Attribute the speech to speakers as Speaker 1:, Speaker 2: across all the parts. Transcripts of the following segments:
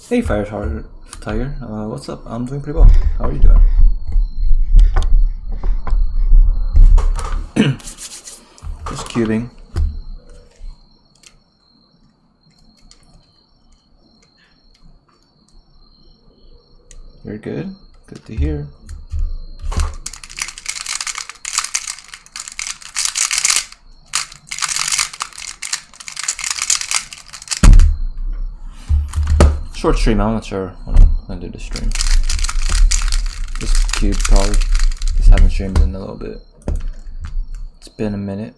Speaker 1: Hey, Fire Tiger. What's up? I'm doing pretty well. How are you doing? Just cubing. You're good. Good to hear. Short stream. I'm not sure when I'm gonna do the stream. Just cube probably. Just haven't streamed in a little bit. It's been a minute.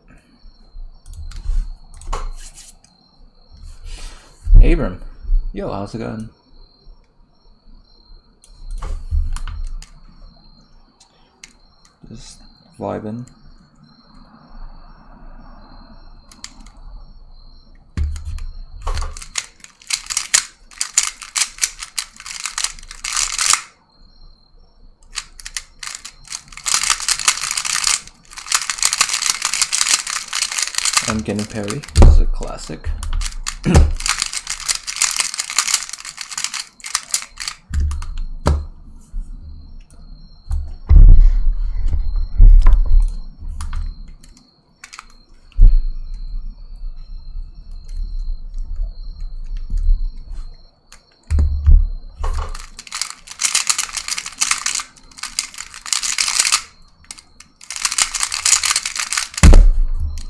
Speaker 1: Abram, yo, how's it going? Just vibing. I'm getting parry. This is a classic.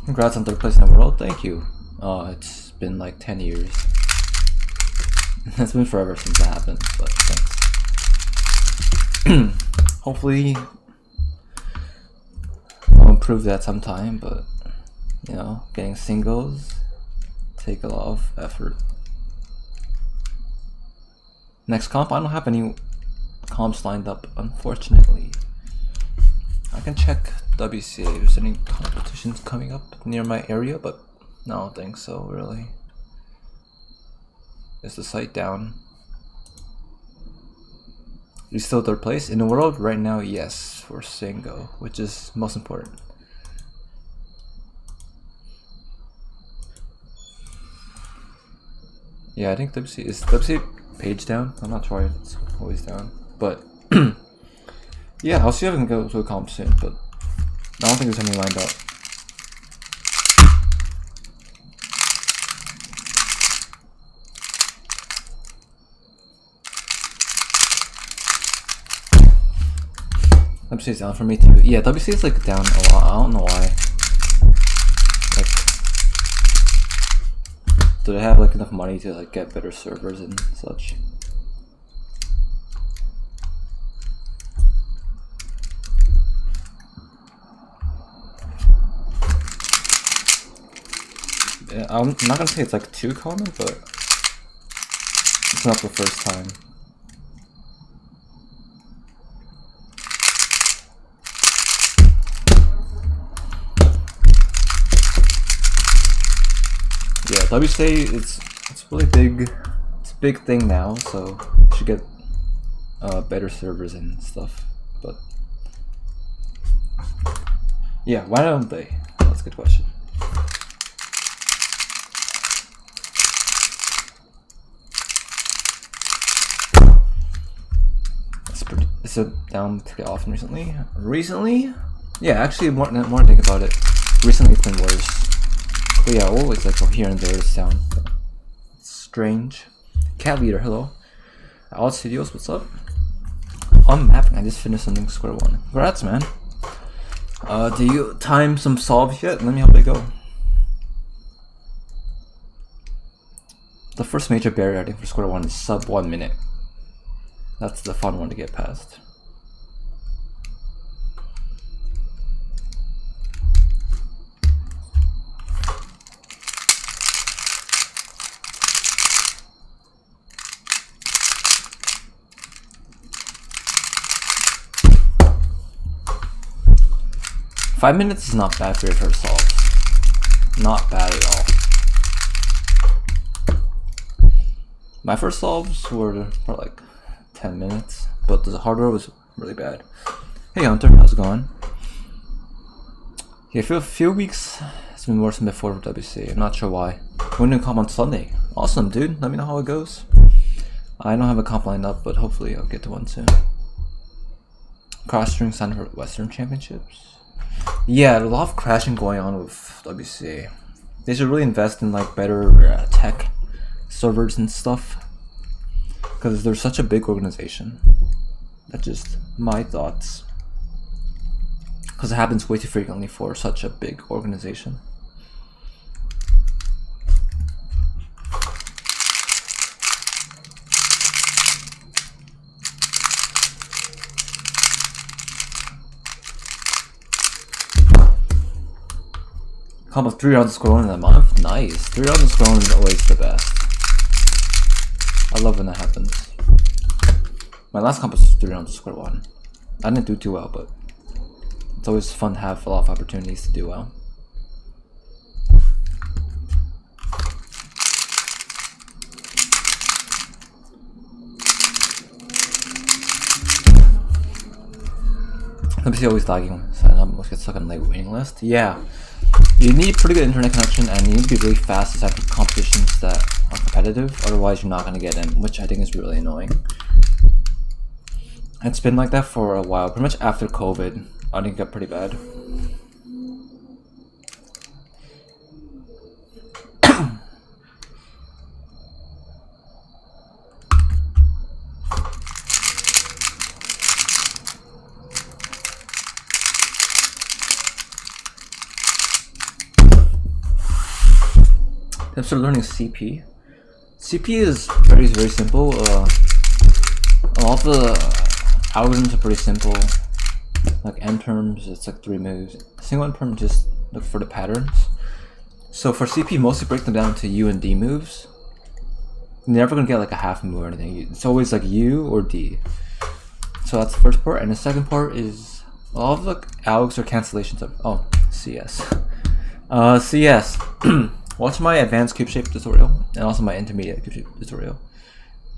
Speaker 1: Congrats on 3rd place in the world. Thank you. It's been like 10 years. It's been forever since that happened, but thanks. Hopefully I'll improve that sometime, but you know, getting singles take a lot of effort. Next comp, I don't have any comps lined up, unfortunately. I can check WCA if there's any competitions coming up near my area, but no, I don't think so, really. Is the site down? You still 3rd place in the world right now? Yes, for Singo, which is most important. Yeah, I think WCA page down. I'm not sure why it's always down, but yeah, I'll see if I can go to a comp soon, but I don't think there's any lined up. WC is down for me too. Yeah, WC is like down a lot. I don't know why. Like, do they have like enough money to like get better servers and such? Yeah, I'm not gonna say it's like too common, but it's not the first time. Yeah, WCA it's really big. It's a big thing now, so you should get better servers and stuff. But yeah, why don't they? That's a good question. It's down pretty often recently. Yeah, actually, more to think about it, recently it's been worse. But yeah, always like here and there it's down. It's strange. Cat Leader, hello. Out Studios, what's up? On mapping, I just finished something Square-1. Congrats, man. Do you time some solves yet? Let me help it go. The first major barrier I think for Square-1 is sub 1 minute. That's the fun one to get past. Five minutes is not bad for your first solve. Not bad at all. My first solves were for like 10 minutes, but the hardware was really bad. Hey Hunter, how's it going? Yeah, for a few weeks it's been worse than before with WC. I'm not sure why. We're gonna come on Sunday. Awesome, dude. Let me know how it goes. I don't have a comp lined up, but hopefully I'll get to one soon. Cross-string signed for Western Championships. Yeah, a lot of crashing going on with WCA. They should really invest in like better tech servers and stuff, because they're such a big organization. That's just my thoughts, because it happens way too frequently for such a big organization. Comp of 3 rounds of Square-1 in a month? Nice. 3 rounds of Square-1 is always the best. I love when that happens. My last comp was 3 rounds of Square-1. I didn't do too well, but it's always fun to have a lot of opportunities to do well. MGC always lagging, so I almost get stuck on late waiting list. Yeah. You need pretty good internet connection, and you need to be really fast to set competitions that are competitive, otherwise you're not going to get in, which I think is really annoying. It's been like that for a while, pretty much after COVID. I think it got pretty bad. Tips for learning CP. CP is very simple. A lot of the algorithms are pretty simple. Like end terms, it's like 3 moves. Single end term, just look for the patterns. So for CP, mostly break them down to U and D moves. You're never gonna get like a half move or anything. It's always like U or D. So that's the first part, and the second part is a lot of the algs or cancellations of CS. CS. Watch my advanced cube shape tutorial and also my intermediate cube shape tutorial.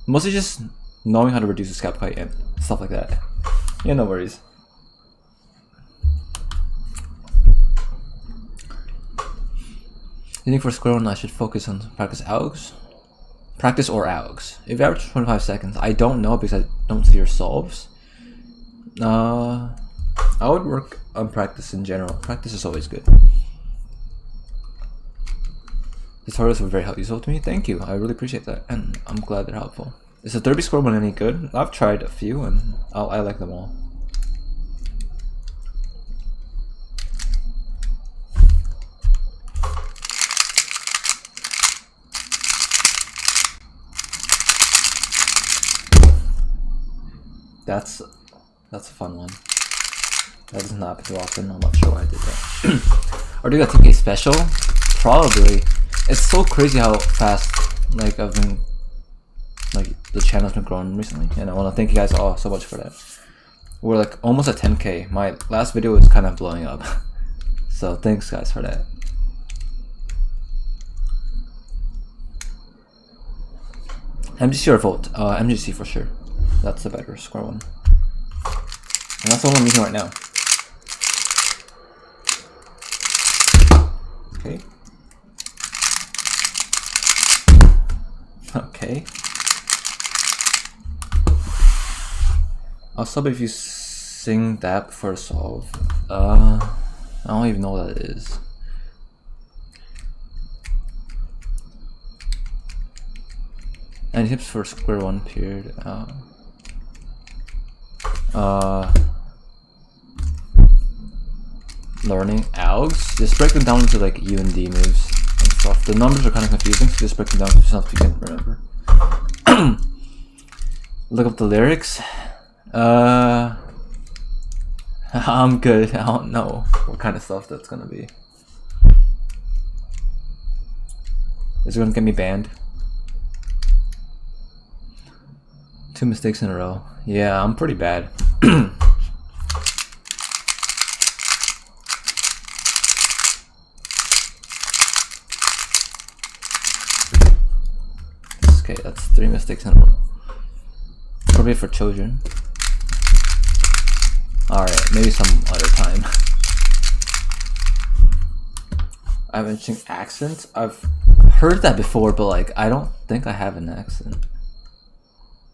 Speaker 1: Mostly just knowing how to reduce the scalp kite and stuff like that. Yeah, no worries. You think for Square-1 I should focus on practice algs? Practice or algs? If you average 25 seconds, I don't know because I don't see your solves. I would work on practice in general. Practice is always good. Tutorials were very useful to me. Thank you. I really appreciate that, and I'm glad they're helpful. Is the Derby Square-1 any good? I've tried a few, and I like them all. That's a fun one. That doesn't happen too often. I'm not sure why I did that. Or do you got TK special? Probably. It's so crazy how fast like I've been, like the channel's been growing recently, and I want to thank you guys all so much for that. We're like almost at 10K. My last video was kind of blowing up, so thanks guys for that. MGC or Volt? MGC for sure. That's the better Square-1, and that's the one I'm using right now. Okay. Okay. I'll sub if you sing that before solve. I don't even know what that is. Any tips for Square-1 period? Learning algs? Just break them down into like U and D moves and stuff. The numbers are kind of confusing, so just break them down to something you can remember. Look up the lyrics. I'm good. I don't know what kind of stuff that's gonna be. Is it gonna get me banned? 2 mistakes in a row. Yeah, I'm pretty bad. Okay, that's 3 mistakes in a row. Probably for children. Alright, maybe some other time. I'm mentioning accents. I've heard that before, but like I don't think I have an accent.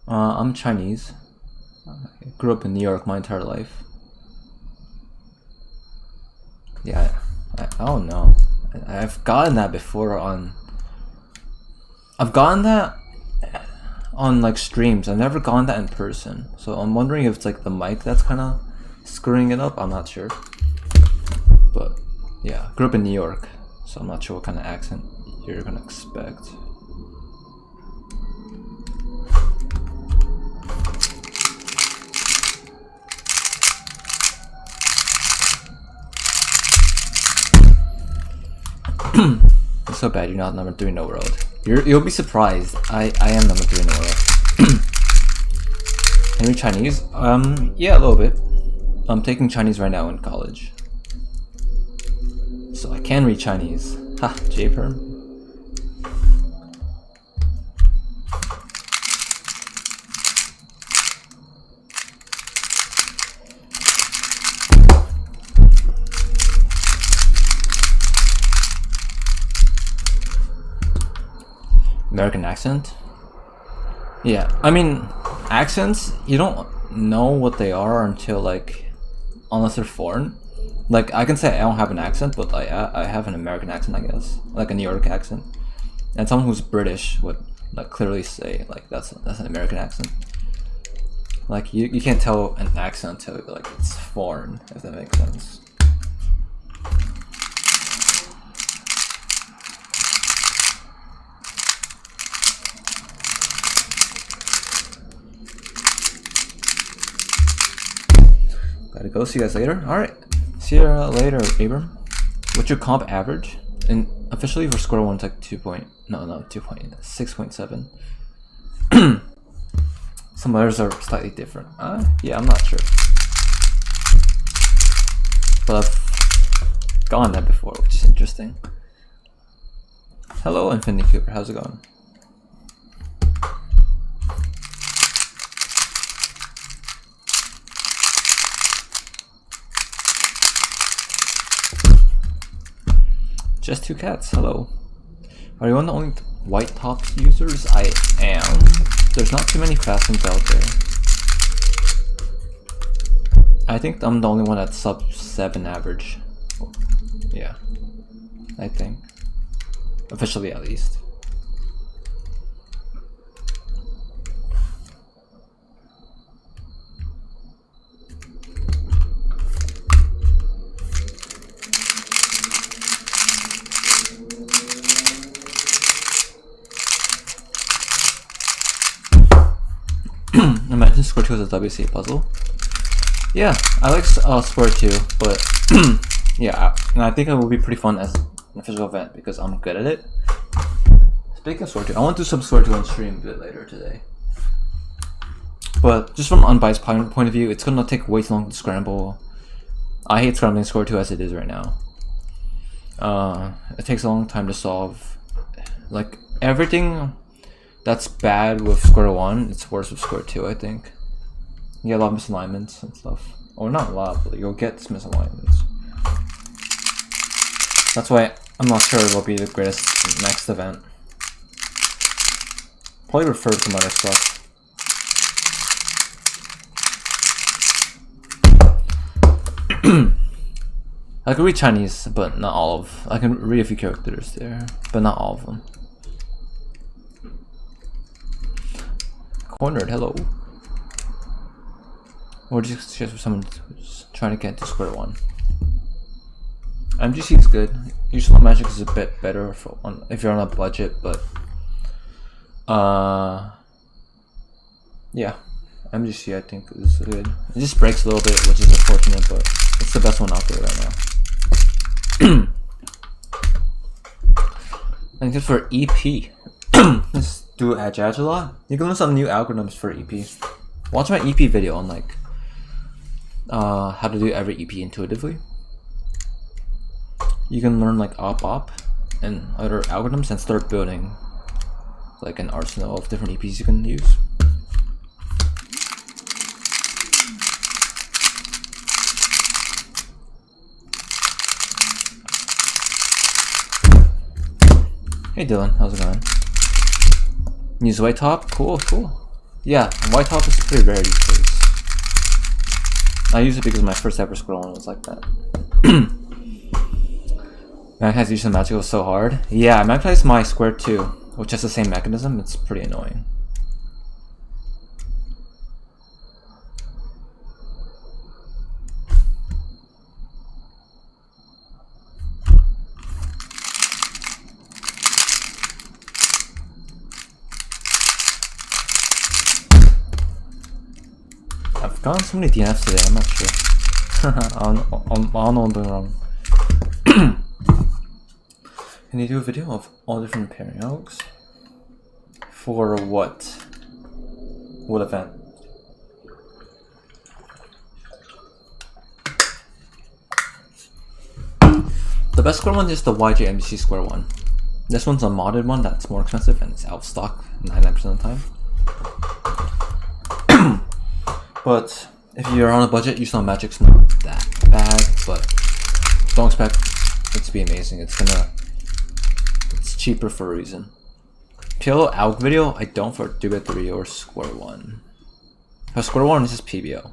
Speaker 1: I'm Chinese. I grew up in New York my entire life. Yeah, I don't know. I've gotten that before on. I've gotten that on like streams. I've never gotten that in person. So I'm wondering if it's like the mic that's kind of screwing it up. I'm not sure. But yeah, grew up in New York, so I'm not sure what kind of accent you're gonna expect. It's so bad you're not number 3 in the world. You'll be surprised. I am number 3 in the world. Are you Chinese? Yeah, a little bit. I'm taking Chinese right now in college, so I can read Chinese. Ha, J-perm. American accent? Yeah, I mean, accents, you don't know what they are until like, unless they're foreign. Like, I can say I don't have an accent, but I have an American accent, I guess. Like a New York accent. And someone who's British would like clearly say like that's an American accent. Like you can't tell an accent until like it's foreign, if that makes sense. Gotta go. See you guys later. Alright. See you later, Abram. What's your comp average? And officially for Square-1 it's like 6.7. Some others are slightly different. Yeah, I'm not sure. But I've gone that before, which is interesting. Hello, Infinity Cooper. How's it going? Just two cats, hello. Are you one of the only white tops users? I am. There's not too many fast ones out there. I think I'm the only one that's sub 7 average. Yeah, I think. Officially at least. Imagine Square-2 as a WCA puzzle. Yeah, I like Square-2, but yeah, and I think it will be pretty fun as an official event because I'm good at it. Speaking of Square-2, I want to do some Square-2 on stream a bit later today. But just from an unbiased point of view, it's gonna take way too long to scramble. I hate scrambling Square-2 as it is right now. It takes a long time to solve. Like everything that's bad with Square-1, it's worse with Square-2, I think. You get a lot of misalignments and stuff. Or not a lot, but you'll get misalignments. That's why I'm not sure it will be the greatest next event. Probably refer to some other stuff. I can read Chinese, but not all of. I can read a few characters there, but not all of them. Cornered, hello. Or just for someone who's trying to get to Square-1. MGC is good. Usual Magic is a bit better for if you're on a budget, but yeah, MGC I think is good. It just breaks a little bit, which is unfortunate, but it's the best one out there right now. And good for EP. Let's do Edge a lot. You can learn some new algorithms for EP. Watch my EP video on like how to do every EP intuitively. You can learn like op and other algorithms and start building like an arsenal of different EPs you can use. Hey Dylan, how's it going? Use white top? Cool. Yeah, white top is pretty rare these days. I use it because my first ever Square-1 was like that. Maglev using magical so hard. Yeah, I magnetized my Square-2, which has the same mechanism. It's pretty annoying. I've gotten so many DNFs today, I'm not sure. I don't know what I'm doing wrong. Can you do a video of all different pairing algs? For what? What event? The best Square-1 is the MGC Square-1. This one's a modded one that's more expensive and it's out of stock 99% of the time. But if you're on a budget, use some magic's not that bad, but don't expect it to be amazing. It's cheaper for a reason. PLO ALG video, I don't for Dubit 3 or Square-1. For Square-1 is just PBO.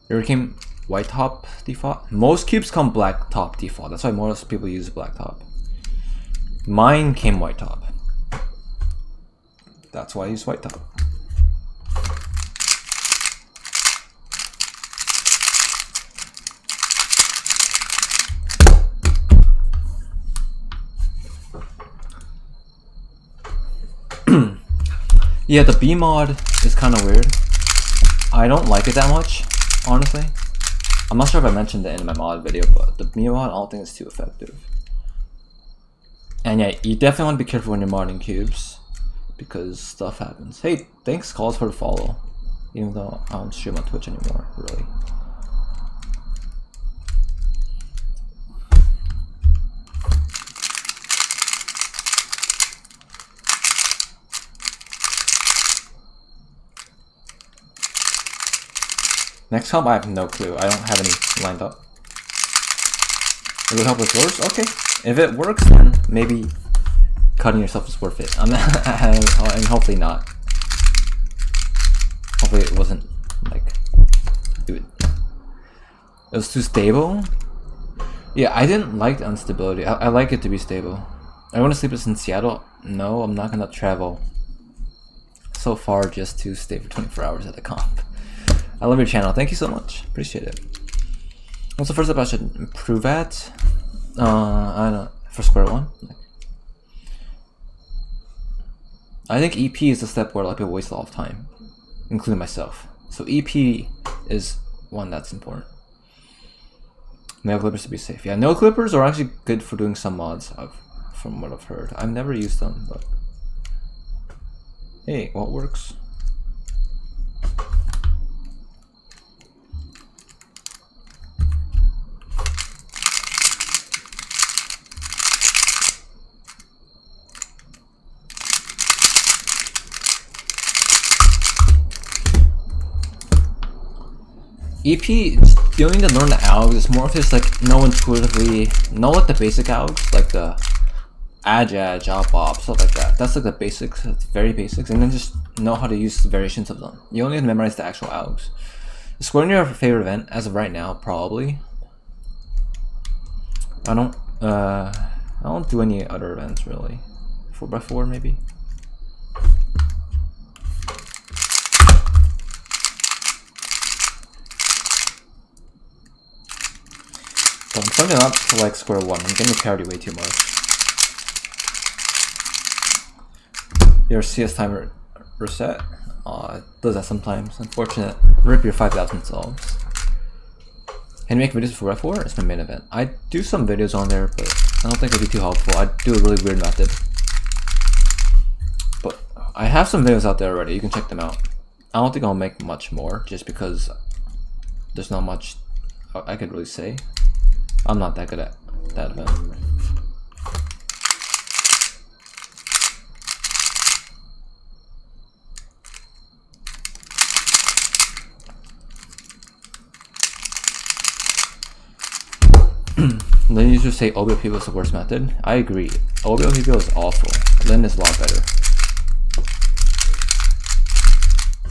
Speaker 1: Here came white top default. Most cubes come black top default. That's why most people use black top. Mine came white top. That's why I use white top. Yeah, the B mod is kind of weird. I don't like it that much, honestly. I'm not sure if I mentioned it in my mod video, but the B mod I don't think it's too effective. And yeah, you definitely want to be careful when you're modding cubes, because stuff happens. Hey, thanks calls for the follow, even though I don't stream on Twitch anymore, really. Next comp, I have no clue. I don't have any lined up. It would help with yours? Okay. If it works, then maybe cutting yourself is worth it. And hopefully not. Hopefully it wasn't like it was too stable. Yeah, I didn't like the instability. I like it to be stable. I want to sleep in Seattle. No, I'm not gonna travel so far just to stay for 24 hours at the comp. I love your channel. Thank you so much. Appreciate it. What's the first step I should improve at? I don't know. For Square-1? I think EP is the step where a lot of people waste a lot of time, including myself. So EP is one that's important. No clippers to be safe. Yeah, no clippers are actually good for doing some mods, from what I've heard. I've never used them, but hey, what works? EP, you don't need to learn the algs. It's more of just like know intuitively, know like the basic algs, like the adj, op, stuff like that. That's like the basics, it's very basics, and then just know how to use variations of them. You only have to memorize the actual algs. Is Square your favorite event as of right now? Probably. I don't do any other events really. 4x4 maybe. I'm starting not to like Square-1. I'm getting parity way too much. Your CS timer reset? It does that sometimes. Unfortunate. Rip your 5,000 subs. Can you make videos for F4? It's my main event. I do some videos on there, but I don't think it'll be too helpful. I do a really weird method. But I have some videos out there already. You can check them out. I don't think I'll make much more, just because there's not much I could really say. I'm not that good at that event. The users say OBOPBO is the worst method. I agree. OBOPBO is awful. Lin is a lot better.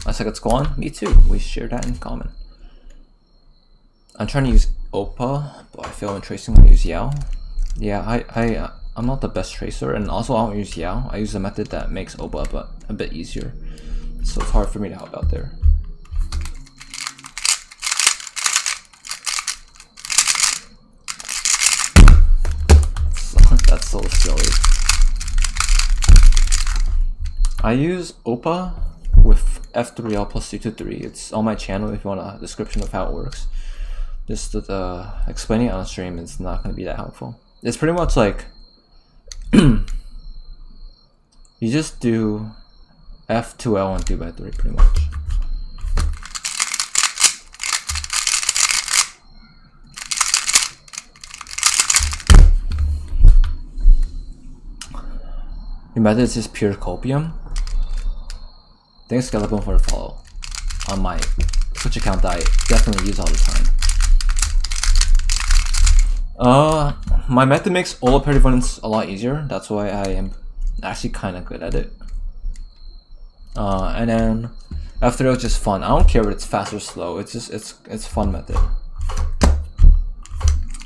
Speaker 1: I suck at Square-1? Me too. We share that in common. I'm trying to use Oppa, but I fail in tracing when I use Yao. Yeah, I'm not the best tracer, and also I don't use Yao. I use a method that makes Oppa but a bit easier. So it's hard for me to help out there. That's so silly. I use Oppa with F3L plus C23. It's on my channel if you want a description of how it works. Just explaining it on stream is not going to be that helpful. It's pretty much like you just do F2L and 2x3 pretty much. Your method is just pure copium. Thanks Skeleton for the follow on my Twitch account that I definitely use all the time. My method makes all the parity buttons a lot easier. That's why I am actually kind of good at it. And then after that, it's just fun. I don't care if it's fast or slow. It's just it's fun method.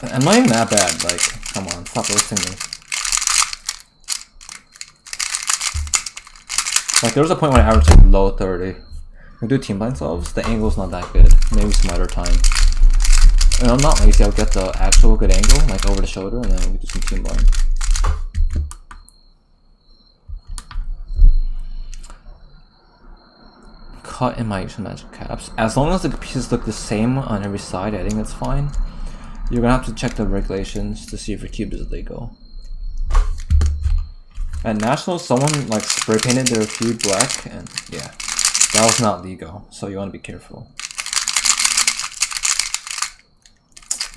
Speaker 1: I'm not even that bad. Like, come on, stop roasting me. Like, there was a point when I averaged like low 30. We do team blind solves. The angle's not that good. Maybe some other time. And I'm not lazy. I'll get the actual good angle, like over the shoulder, and then we do some team blind. Cut in my usual magic caps. As long as the pieces look the same on every side, I think it's fine. You're gonna have to check the regulations to see if your cube is legal. At Nationals, someone like spray painted their cube black, and yeah, that was not legal. So you want to be careful.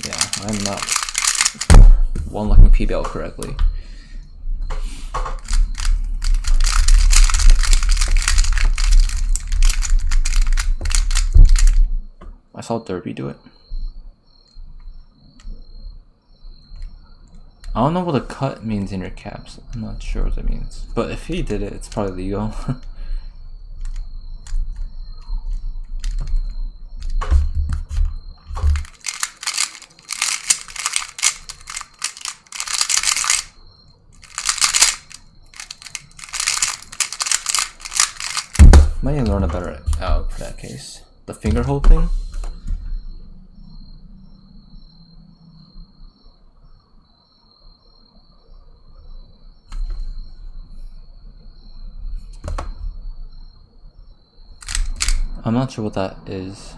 Speaker 1: Yeah, I'm not one-looking PBL correctly. I saw Derby do it. I don't know what a cut means in your caps. I'm not sure what it means. But if he did it, it's probably legal. Might even learn a better out for that case. The finger hold thing. I'm not sure what that is.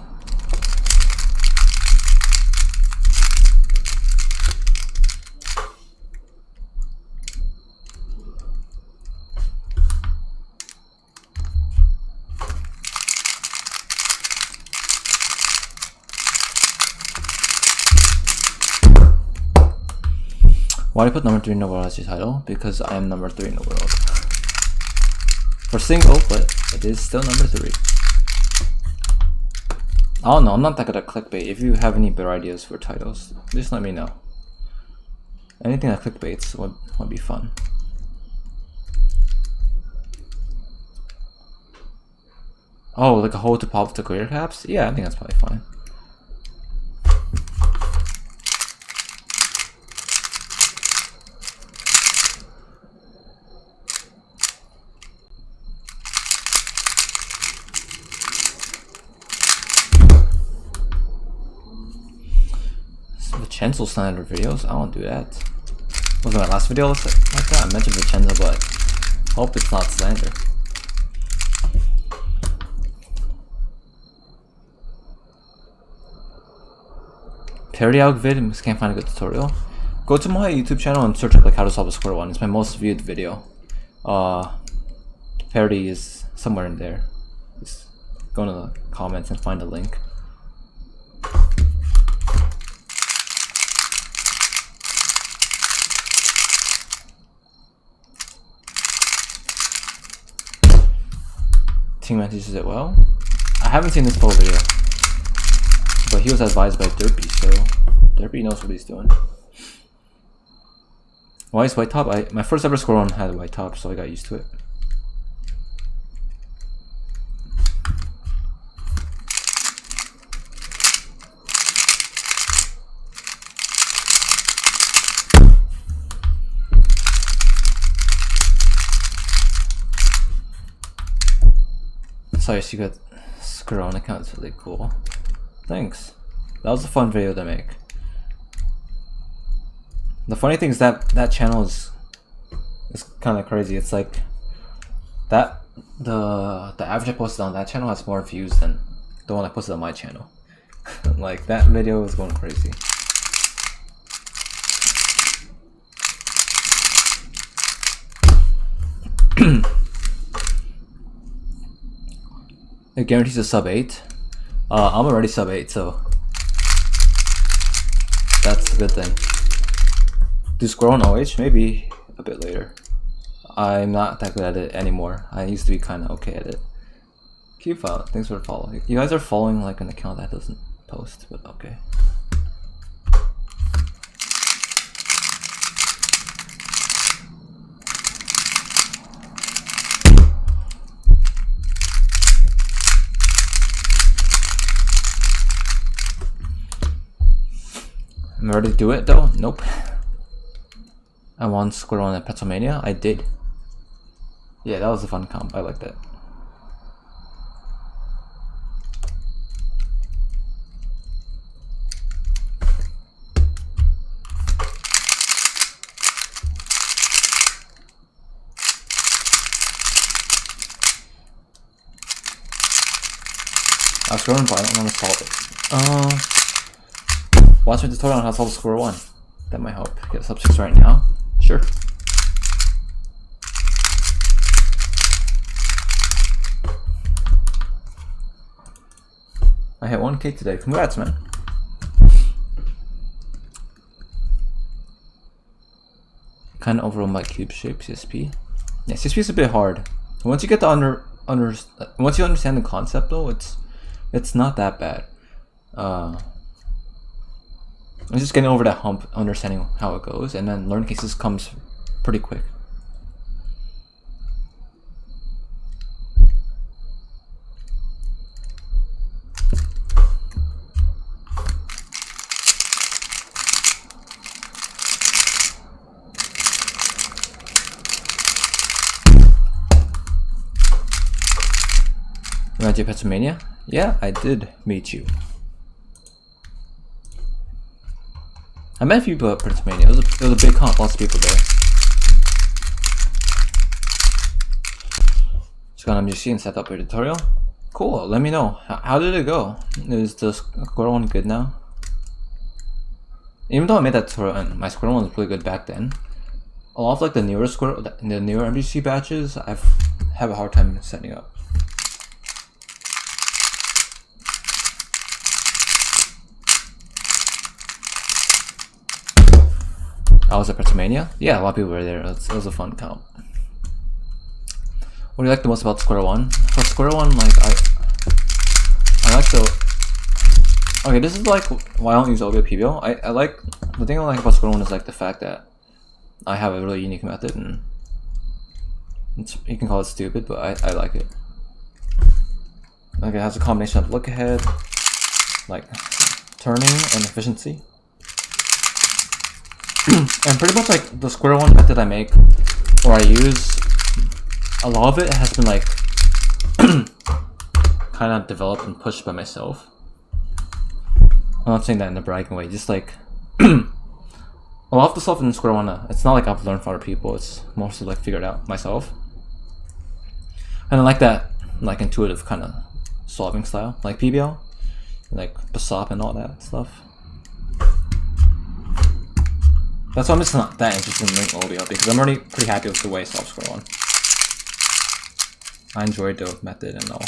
Speaker 1: Why do you put number 3 in the world as your title? Because I am number 3 in the world. For single, but it is still number 3. I don't know, I'm not that good at clickbait. If you have any better ideas for titles, just let me know. Anything that clickbaits would be fun. Oh, like a hole to pop the clear caps? Yeah, I think that's probably fine. Vincenzo slander videos? I won't do that. Was my last video like that? I mentioned Vincenzo, but hope it's not slander. Parody alg vid, can't find a good tutorial. Go to my YouTube channel and search up like how to solve a Square-1. It's my most viewed video. Parody is somewhere in there. Just go to the comments and find a link. Man teaches it well. I haven't seen this full video, but he was advised by Derpy, so Derpy knows what he's doing. Why is white top? My first ever Square-1 had a white top, so I got used to it. Sorry, you got Square-1 account. It's really cool. Thanks. That was a fun video to make. The funny thing is that that channel is kind of crazy. It's like that the average I posted on that channel has more views than the one I posted on my channel. Like that video was going crazy. It guarantees a sub 8. I'm already sub 8, so that's a good thing. Do Square-1 OH? Maybe a bit later. I'm not that good at it anymore. I used to be kind of okay at it. Keep following. Thanks for following. You guys are following like an account that doesn't post, but okay. I'm ready to do it though? Nope. I won Square-1 at Pennsylvania? I did. Yeah, that was a fun comp. I like that. I was Square-1, but I don't want to solve it. Watch my tutorial on how to solve Square-1. That might help. Get sub 6 right now. Sure. I hit 1K today. Congrats, man. Kind of overwhelmed by cube shape CSP. Yeah, CSP is a bit hard. Once you get the once you understand the concept, though, it's not that bad. I'm just getting over that hump, understanding how it goes, and then learn cases comes pretty quick. You went to Pennsylvania? Yeah, I did meet you. I met a few people at Pennsylvania. It was a big comp, lots of people there. Square-1 MGC and set up your tutorial. Cool, let me know. How did it go? Is the Square-1 good now? Even though I made that tutorial and my Square-1 was really good back then, a lot of like the newer MGC batches, I have a hard time setting up. I was at Pennsylvania. Yeah, a lot of people were there. It was a fun comp. What do you like the most about Square-1? For Square-1, like I like the. Okay, this is like why I don't use OBO PBO. I like the thing I like about Square-1 is like the fact that I have a really unique method, and you can call it stupid, but I like it. Like it has a combination of look ahead, like turning, and efficiency. And pretty much like the Square-1 method I make, or I use, a lot of it has been like kind of developed and pushed by myself. I'm not saying that in a bragging way, just like a lot of the stuff in Square-1, it's not like I've learned from other people, it's mostly like figured out myself. And I like that like intuitive kind of solving style, like PBL, like BSOP and all that stuff. That's why I'm just not that interested in learning OBO, because I'm already pretty happy with the way I solve Square-1. I enjoyed the method and all.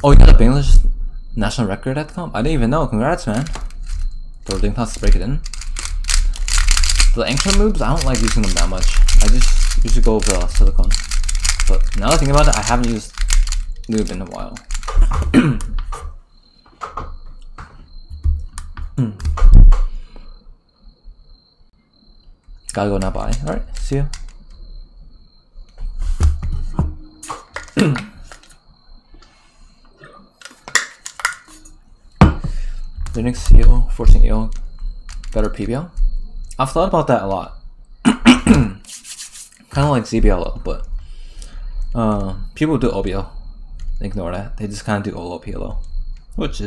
Speaker 1: Oh, you got a Bangladesh national record at the comp? I didn't even know. Congrats, man. So didn't have to break it in. The anchor moves, I don't like using them that much. I just usually go over silicone. But now that I think about it, I haven't used lube in a while. Gotta go now, bye. Alright, see ya. Linux EO, 14 EO, better PBL? I've thought about that a lot. Kind of like ZBLO, but people do OBO. Ignore that. They just kind of do OLO PLO, which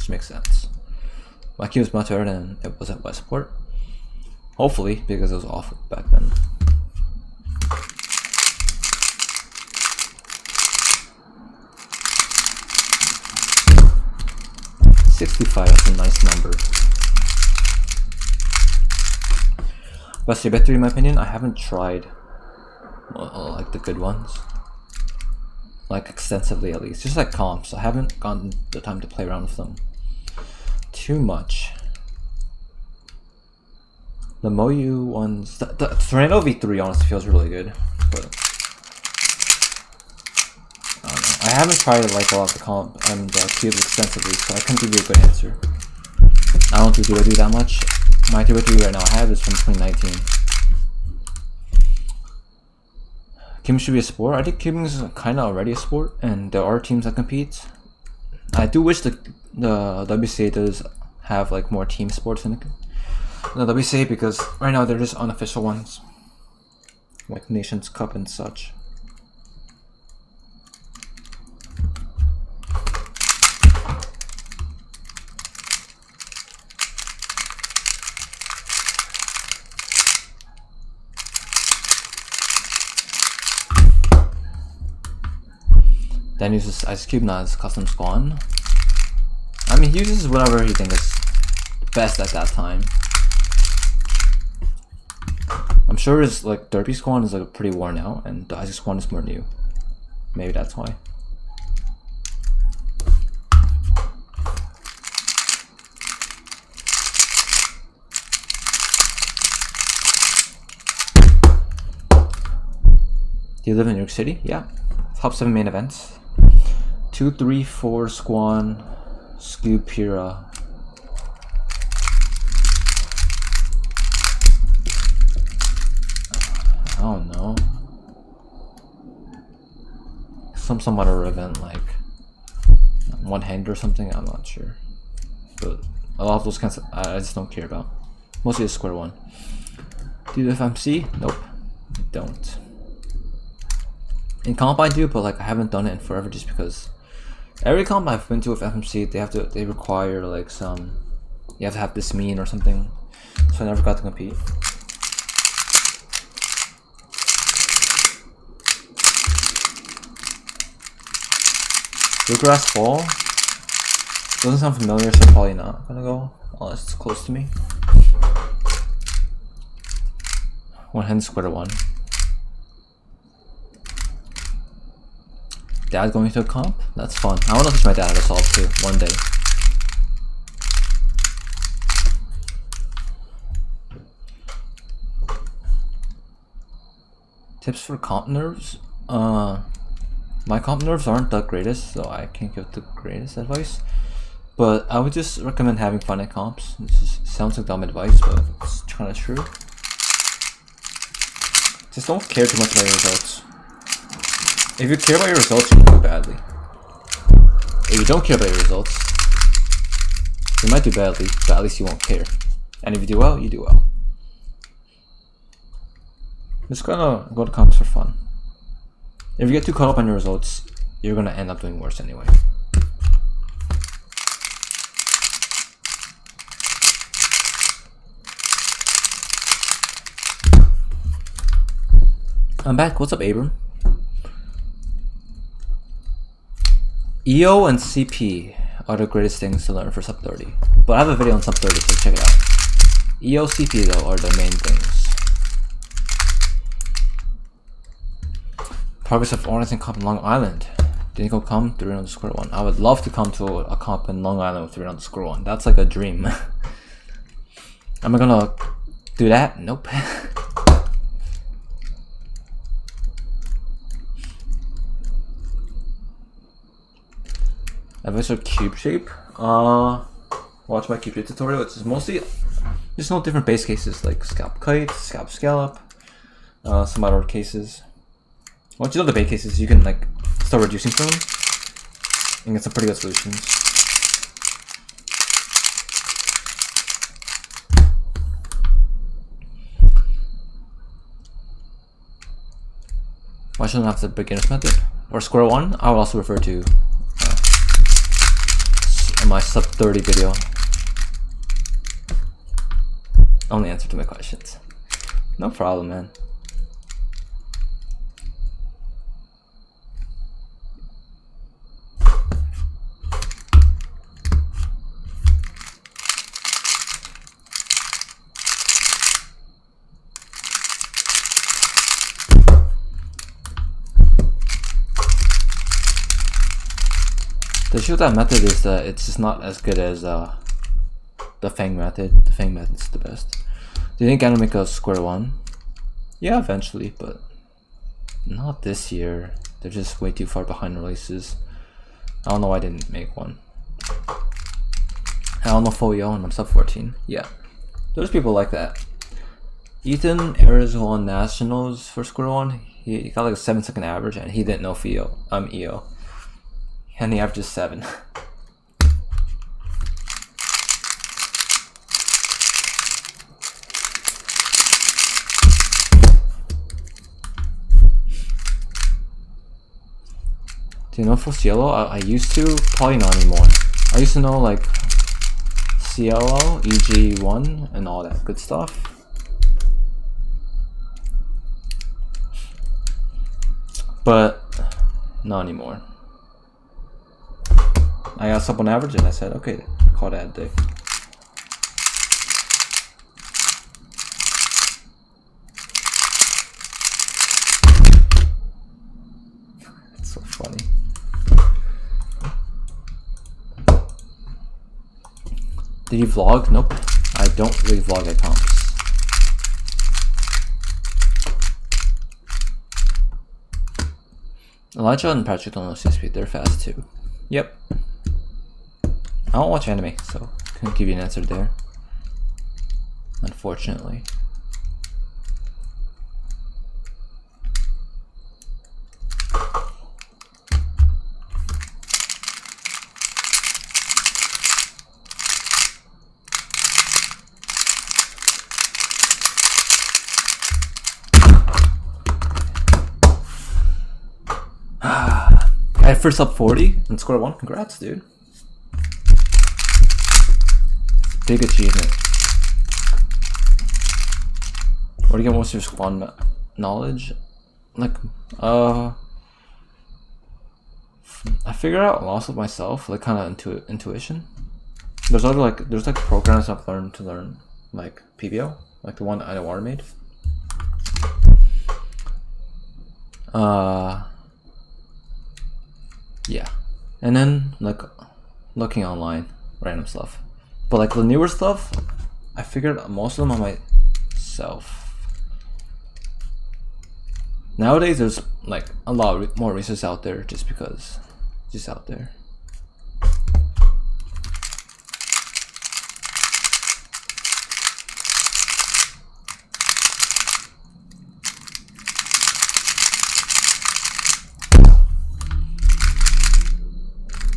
Speaker 1: makes sense. My key was much better than it was at Westport. Hopefully, because it was awful back then. $65 is a nice number. Best bet 3 in my opinion. I haven't tried like the good ones, like extensively at least. Just like comps, I haven't gotten the time to play around with them too much. The Moyu ones, the Tornado V3 honestly feels really good, but I don't know. I haven't tried like a lot of the comp and cube extensively, so I can't give you a good answer. I don't do duo that much. My duo right now I have is from 2019. Cubing should be a sport. I think cubing is kind of already a sport, and there are teams that compete. I do wish the WCA does have like more team sports in the WCA, because right now they're just unofficial ones, like Nations Cup and such. Dan uses Ice Cube, not his custom squad. I mean, he uses whatever he thinks is best at that time. I'm sure his like Derpy squad is like pretty worn out, and the Ice squad is more new. Maybe that's why. Do you live in New York City? Yeah. Top 7 main events. 2, 3, 4 Squan, Scoob, Pira. I don't know. Some other event like One Hand or something. I'm not sure. But a lot of those kinds of, I just don't care about. Mostly the Square-1. Do you do FMC? Nope, I don't. In comp I do, but like I haven't done it in forever just because every comp I've been to with FMC, they require like you have to have this mean or something, so I never got to compete. Bluegrass Fall doesn't sound familiar, so I'm probably not gonna go unless it's close to me. One Hand Square-1. Dad going to a comp? That's fun. I want to teach my dad how to solve too, one day. Tips for comp nerves? My comp nerves aren't the greatest, so I can't give the greatest advice. But I would just recommend having fun at comps. This sounds like dumb advice, but it's kind of true. Just don't care too much about your results. If you care about your results, you can do badly. If you don't care about your results, you might do badly, but at least you won't care. And if you do well, you do well. Just gonna go to comps for fun. If you get too caught up on your results, you're gonna end up doing worse anyway. I'm back. What's up, Abram? EO and CP are the greatest things to learn for sub 30. But I have a video on sub 30, so check it out. EO, CP though are the main things. Progress of Ornament comp in Long Island. Didn't go come 3 on the Square-1. I would love to come to a comp in Long Island with 3 on the Square-1. That's like a dream. Am I gonna do that? Nope. Advice for cube shape? watch my QP tutorial, which is mostly just no different base cases like scalp kite, scalp scallop, some other cases. Once you know the base cases, you can like start reducing from them and get some pretty good solutions. Why shouldn't I have the beginner's method? Or Square-1? I would also refer to my sub 30 video. Only answer to my questions. No problem, man. The issue with that method is that it's just not as good as the Fang method. The Fang method's the best. Do you think I'm gonna make a Square-1? Yeah, eventually, but not this year. They're just way too far behind releases. I don't know why I didn't make one. I don't know Foyo and I'm sub 14. Yeah, there's people like that. Ethan Arizona Nationals for Square-1. He got like a 7-second average and he didn't know EO. And he averages 7. Do you know for Cielo? I used to, probably not anymore. I used to know like Cielo, EG1, and all that good stuff. But not anymore. I got sub on average and I said, okay, call that a day. It's so funny. Did you vlog? Nope. I don't really vlog at comps. Elijah and Patrick don't know CSP, they're fast too. Yep. I don't watch anime, so couldn't give you an answer there. Unfortunately. I had first up 40 and Square-1. Congrats, dude. Big achievement. Where do you get most of your squad knowledge? Like, I figured out lots of myself, like kind of intuition. There's other there's programs I've learned to learn, like PBO, like the one that Idawara made. Yeah, and then like looking online, random stuff. But like the newer stuff, I figured most of them on myself. Nowadays, there's like a lot more research out there just because, just out there.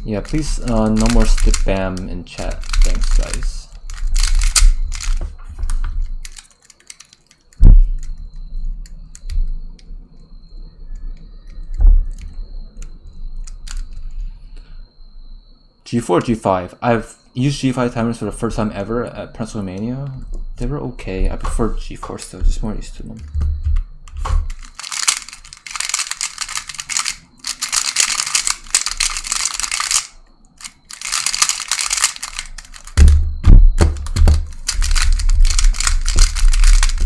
Speaker 1: Yeah, please, no more spam in chat. Thanks, guys. G4, G5. I've used G5 timers for the first time ever at Pennsylvania. They were okay. I prefer G4 still, just more used to them.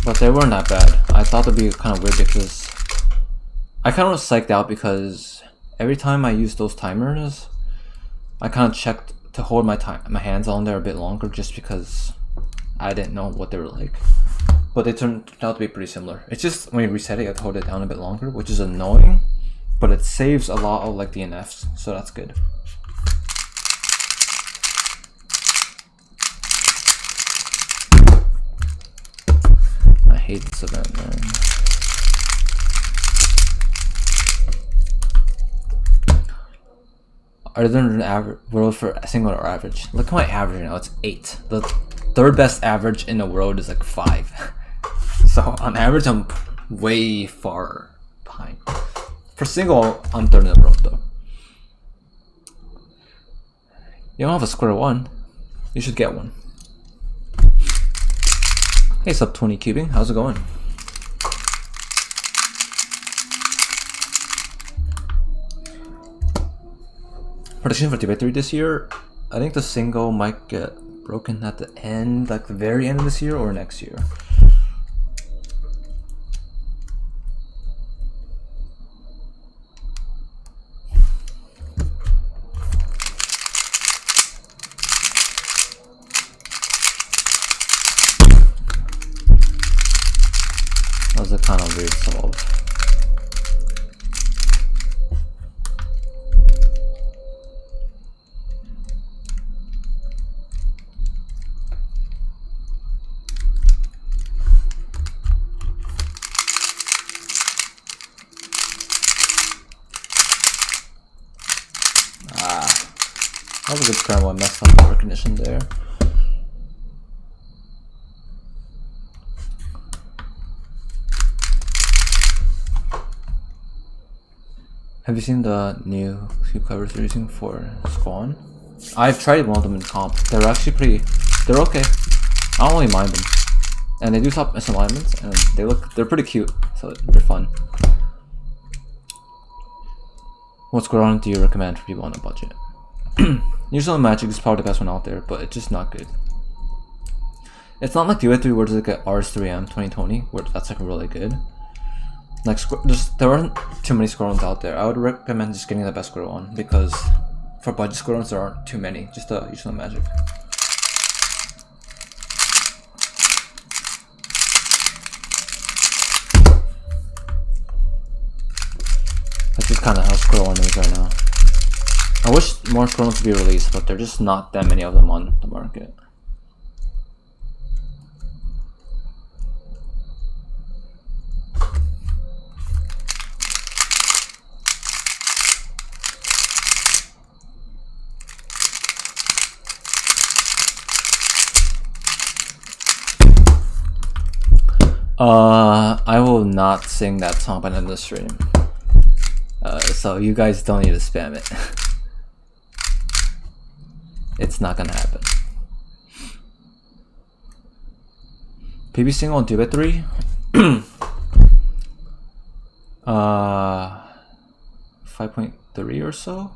Speaker 1: But they weren't that bad. I thought it'd be kind of weird because I kind of was psyched out because every time I used those timers, I kind of checked to hold my hands on there a bit longer just because I didn't know what they were like. But they turned out to be pretty similar. It's just when you reset it, you have to hold it down a bit longer, which is annoying, but it saves a lot of like DNFs, so that's good. hate this event, man. Other than an average world for a single or average. Look at my average now, it's 8. The third best average in the world is like 5. So on average, I'm way far behind. For single, I'm third in the world though. You don't have a Square-1, you should get one. Hey, sub 20 cubing, how's it going? Prediction for Debate 3 this year, I think the single might get broken at the end, like the very end of this year or next year. That was a kind of weird solve. That was a good scramble. I messed up the recognition there. Have you seen the new cube covers they're using for Square-1? I've tried one of them in comp. They're actually they're okay. I don't really mind them. And they do top misalignments and they're pretty cute, so they're fun. What Square-1 do you recommend for people on a budget? Usually Magic is probably the best one out there, but it's just not good. It's not like the other 3 where there's like a RS3M 2020, where that's like really good. Like there aren't too many Square-1s out there. I would recommend just getting the best Square-1 because for budget Square-1s there aren't too many. Just the usual Magic. That's just kind of how Square-1 is right now. I wish more Square-1s could be released, but there are just not that many of them on the market. I will not sing that song by the end of the stream. So you guys don't need to spam it. It's not gonna happen. PB single on Debate 3? 5.3 or so?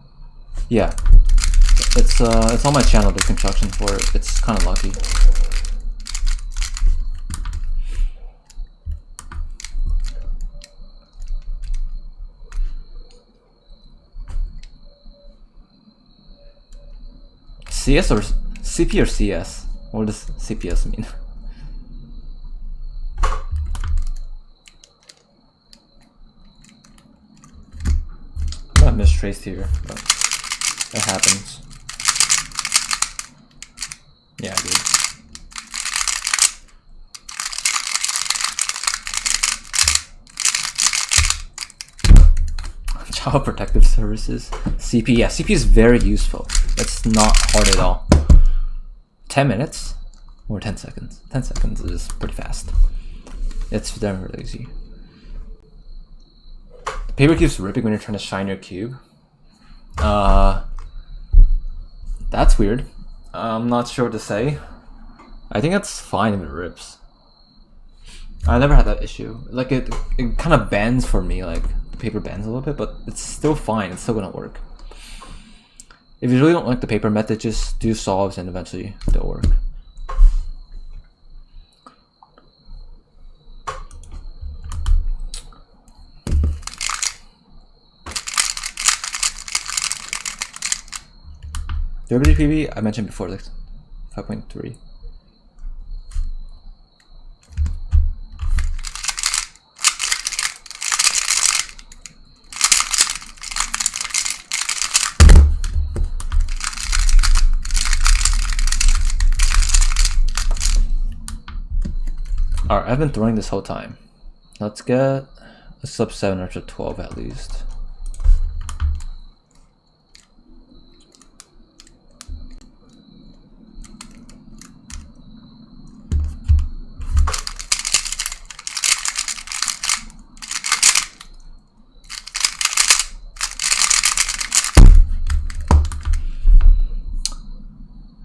Speaker 1: Yeah. It's on my channel, the construction for it. It's kind of lucky. CS or CP or CS? What does CPS mean? I got mistraced here, but that happens. Yeah, I did. Child Protective Services. CP, yeah, CP is very useful. It's not hard at all. 10 minutes or 10 seconds. 10 seconds is pretty fast. It's very easy. The paper keeps ripping when you're trying to shine your cube. That's weird. I'm not sure what to say. I think that's fine if it rips. I never had that issue. Like it kind of bends for me, like the paper bends a little bit, but it's still fine. It's still gonna work. If you really don't like the paper method, just do solves and eventually they'll work. The PB I mentioned before, like 5.3. Alright, I've been throwing this whole time. Let's get a sub 7 or to 12 at least.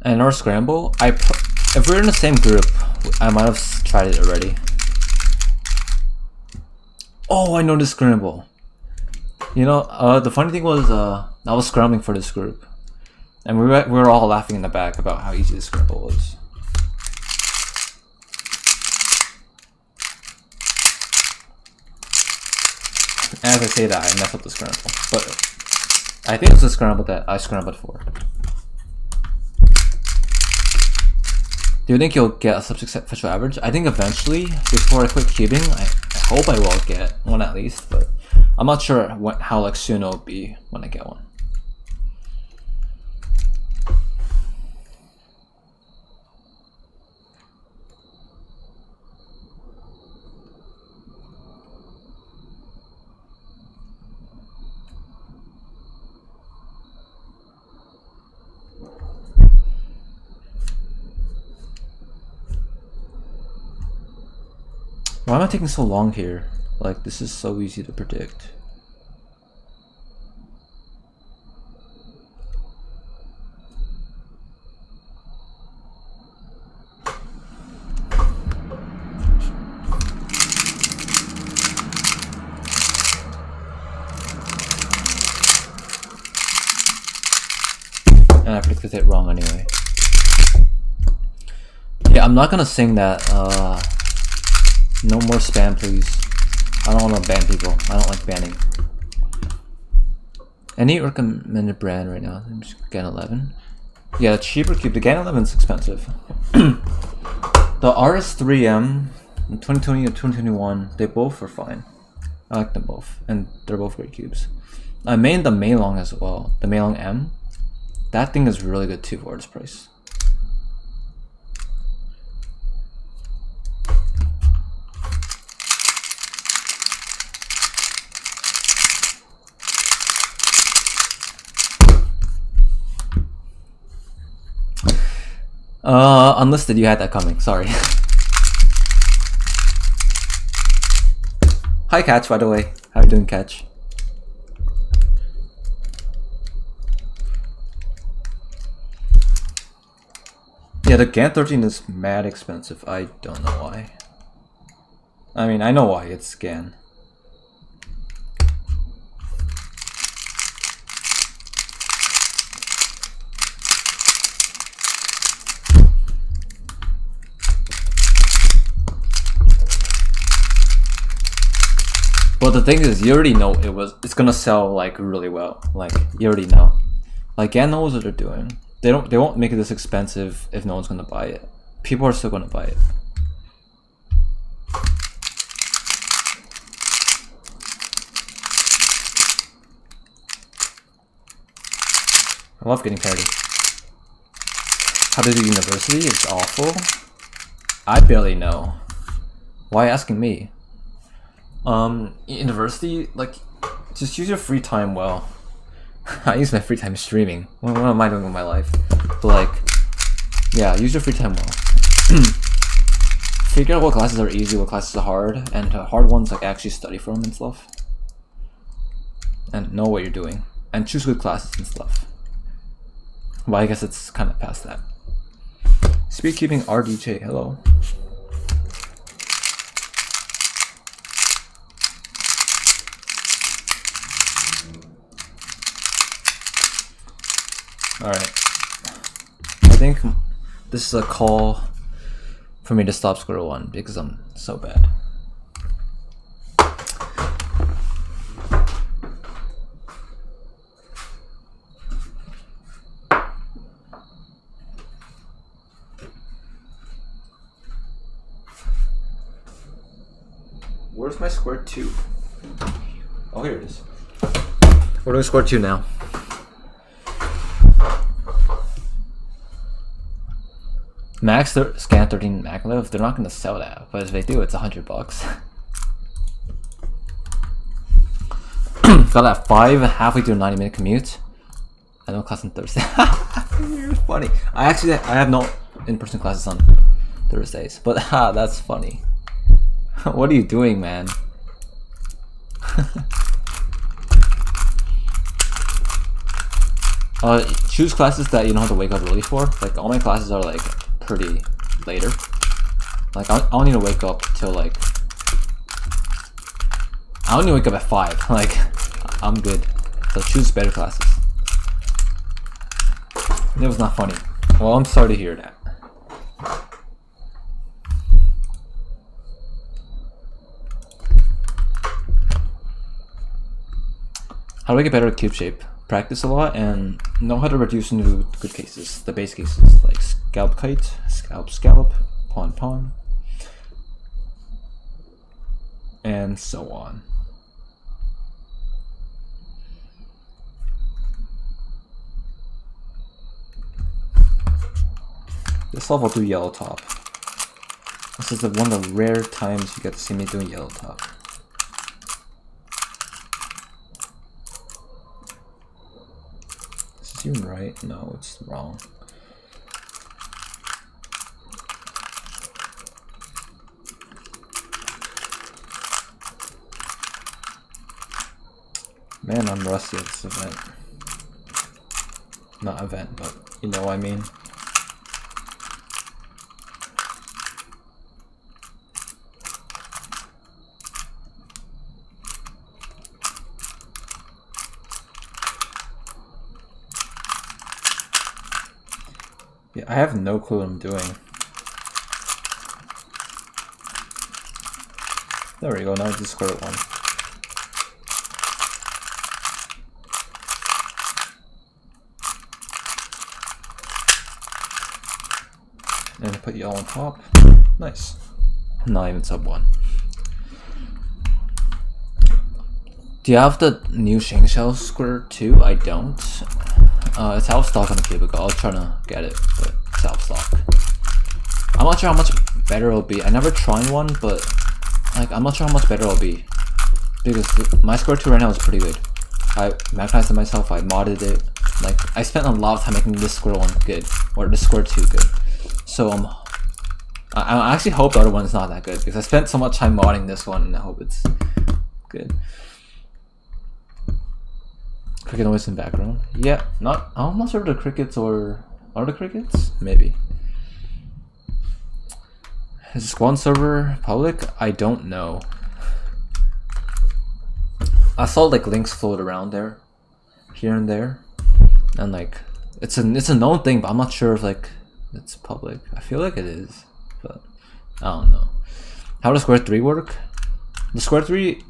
Speaker 1: And our scramble, if we're in the same group, I might have tried it already. Oh, I know this scramble. You know, the funny thing was, I was scrambling for this group, and we were all laughing in the back about how easy this scramble was. As I say that, I messed up the scramble, but I think it's the scramble that I scrambled for. Do you think you'll get a substantial average? I think eventually, before I quit cubing, I hope I will get one at least, but I'm not sure how like soon it'll be when I get one. Why am I taking so long here? Like, this is so easy to predict. And I predicted it wrong anyway. Yeah, I'm not gonna sing that, no more spam, please. I don't want to ban people. I don't like banning. Any recommended brand right now? I'm just GAN 11. Yeah, the cheaper cube. The GAN 11 is expensive. The RS3M in 2020 and 2021, they both are fine. I like them both, and they're both great cubes. I mained the Maylong as well. The Maylong M. That thing is really good too for its price. Unlisted, you had that coming, sorry. Hi Catch, by the way. How you doing, Catch? Yeah, the GAN 13 is mad expensive. I don't know why. I mean, I know why, it's GAN. But the thing is, you already know it's gonna sell like really well. Like, you already know. Like, GAN knows what they're doing. They won't make it this expensive if no one's gonna buy it. People are still gonna buy it. I love getting parity. How to do university? It's awful. I barely know. Why asking me? University, like, just use your free time well. I use my free time streaming. What am I doing with my life? But like, yeah, use your free time well. Figure out what classes are easy, what classes are hard, and hard ones, like, actually study for them and stuff. And know what you're doing. And choose good classes and stuff. Well, I guess it's kind of past that. Speedkeeping RDJ, hello. Alright. I think this is a call for me to stop Square-1 because I'm so bad. Where's my Square-2? Oh, here it is. We're doing Square-2 now. Max Scan 13 Maglev, they're not gonna sell that, but if they do, it's $100. Got that 5 halfway through a 90-minute commute. I know class on Thursday. You're funny. I have no in-person classes on Thursdays, but that's funny. What are you doing, man? Choose classes that you don't have to wake up early for. Like all my classes are like pretty later. Like I don't need to wake up till like I don't need to wake up at 5. Like I'm good. So choose better classes. It was not funny. Well, I'm sorry to hear that. How do I get better at cube shape? Practice a lot and know how to reduce into good cases, the base cases, like scalp kite, scallop, pawn, and so on. This level I'll do yellow top. This is one of the rare times you get to see me doing yellow top. Is this even right? No, it's wrong. Man, I'm rusty at this event. Not event, but you know what I mean. Yeah, I have no clue what I'm doing. There we go, now it's Square-1. And I put yellow on top. Nice. Not even sub 1. Do you have the new Shang Shell Square 2? I don't. It's out of stock on the Cubicle. I'll try to get it, but it's out of stock. I'm not sure how much better it'll be. I never tried one, but like I'm not sure how much better it'll be. Because my Square 2 right now is pretty good. I magnetized it myself, I modded it. Like I spent a lot of time making this Square 1 good, or this Square 2 good. So I actually hope the other one is not that good because I spent so much time modding this one and I hope it's good. Cricket noise in background. Yeah, I'm not sure if the crickets or are the crickets? Maybe. Is Squad server public? I don't know. I saw like links float around there, here and there, and like it's a known thing, but I'm not sure if like it's public. I feel like it is, but I don't know. How does Square 3 work? The Square 3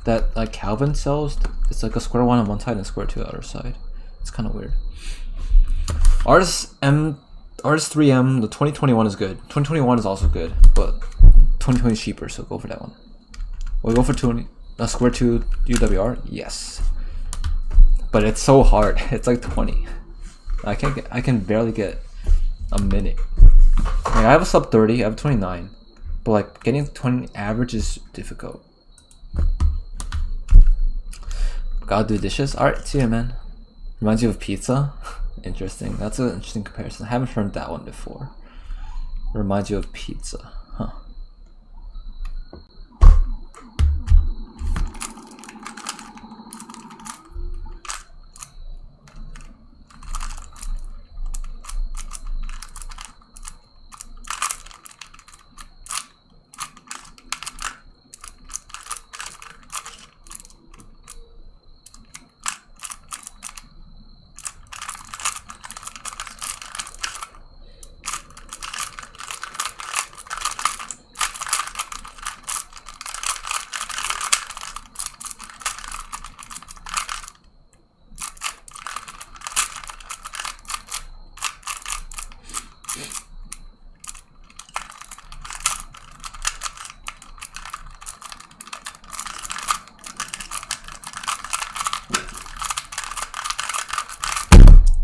Speaker 1: that like Calvin sells, it's like a Square 1 on one side and Square 2 on the other side. It's kind of weird. Artist 3M, the 2021 is good. 2021 is also good, but 2020 is cheaper, so go for that one. We'll go for Square 2 UWR, yes. But it's so hard. It's like 20. I can barely get a minute. Like, I have a sub 30, I have 29, but like getting 20 average is difficult. Gotta do dishes. Alright, see ya, man. Reminds you of pizza. Interesting. That's an interesting comparison. I haven't heard that one before. Reminds you of pizza. Huh.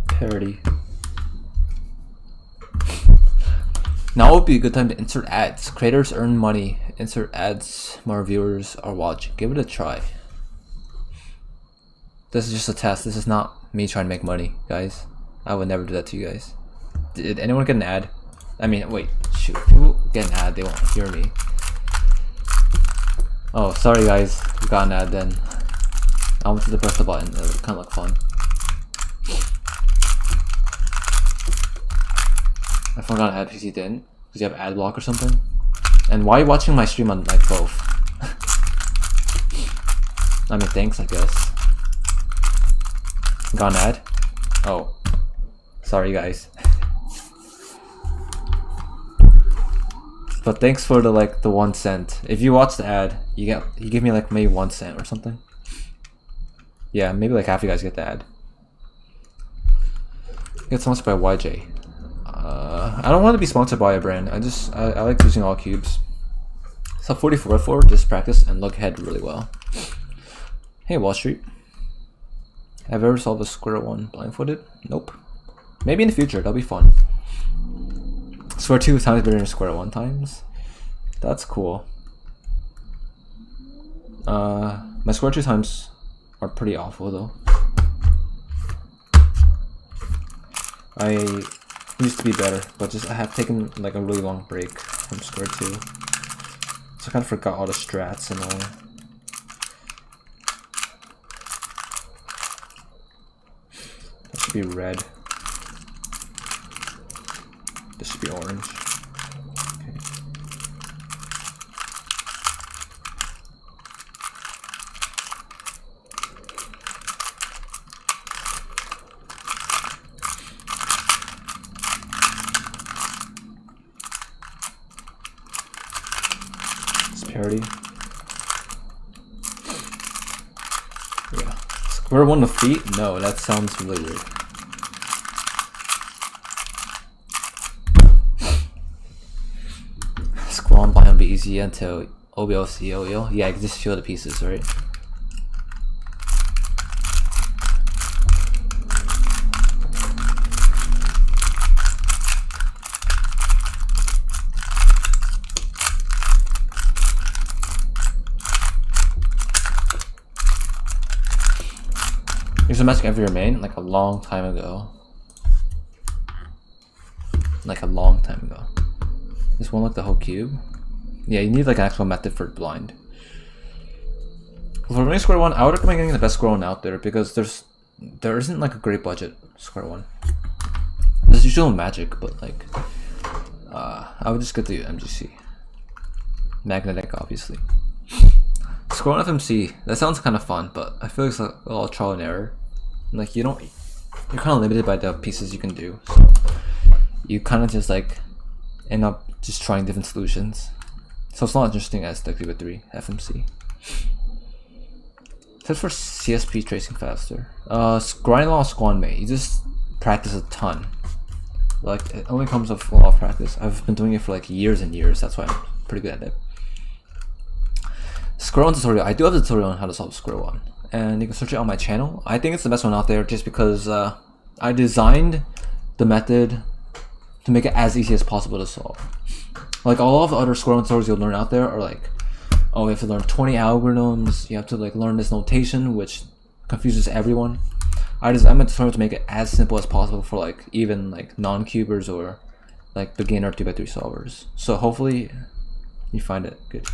Speaker 1: Parody. Now would be a good time to insert ads. Creators earn money. Insert ads. More viewers are watching. Give it a try. This is just a test. This is not me trying to make money, guys. I would never do that to you guys. Did anyone get an ad? I mean, wait, shoot. People get an ad, they won't hear me. Oh, sorry guys. You got an ad then. I wanted to press the button. It kind of looked fun. I forgot an ad PC didn't. Because you have ad block or something. And why are you watching my stream on like both? I mean, thanks, I guess. Got an ad? Oh. Sorry guys. But thanks for the like the 1 cent. If you watch the ad, you give me like maybe 1 cent or something. Yeah, maybe like half you guys get the ad. Get sponsored by YJ. I don't want to be sponsored by a brand. I like using all cubes. So 44 just practice and look ahead really well. Hey Wall Street. Have you ever solved a Square-1 blindfolded? Nope. Maybe in the future, that'll be fun. Square-2 times better than Square-1 times. That's cool. My Square-2 times are pretty awful though. I used to be better, but I have taken like a really long break from Square-2. So I kind of forgot all the strats and all. That should be red. This should be orange. Okay. It's parity. Yeah. Square-1 with feet? No, that sounds really weird. Square-1 blind will be easy until OBOC, OEO. Yeah, I can just feel the pieces, right? There's a magic ever remain like a long time ago. Like a long time ago. This one like the whole cube. Yeah, you need like an actual method for blind. For running Square-1, I would recommend getting the best Square-1 out there because there isn't like a great budget Square-1. There's usually magic, but like I would just get the MGC. Magnetic, obviously. Square-1 FMC, that sounds kind of fun, but I feel like it's like a lot of trial and error. Like you're kind of limited by the pieces you can do, so you kind of just like end up just trying different solutions. So it's not as interesting as the Cube 3 FMC. Except for CSP tracing faster. Grind law Squan May, you just practice a ton. Like it only comes with a lot of practice. I've been doing it for like years and years, that's why I'm pretty good at it. Square-1 tutorial, I do have a tutorial on how to solve Square-1. And you can search it on my channel. I think it's the best one out there just because I designed the method to make it as easy as possible to solve. Like all of the other Square-1 tutorials you'll learn out there are like, oh, you have to learn 20 algorithms, you have to like learn this notation which confuses everyone. I designed my tutorial to make it as simple as possible for like even like non-cubers or like beginner 2x3 solvers. So hopefully you find it good.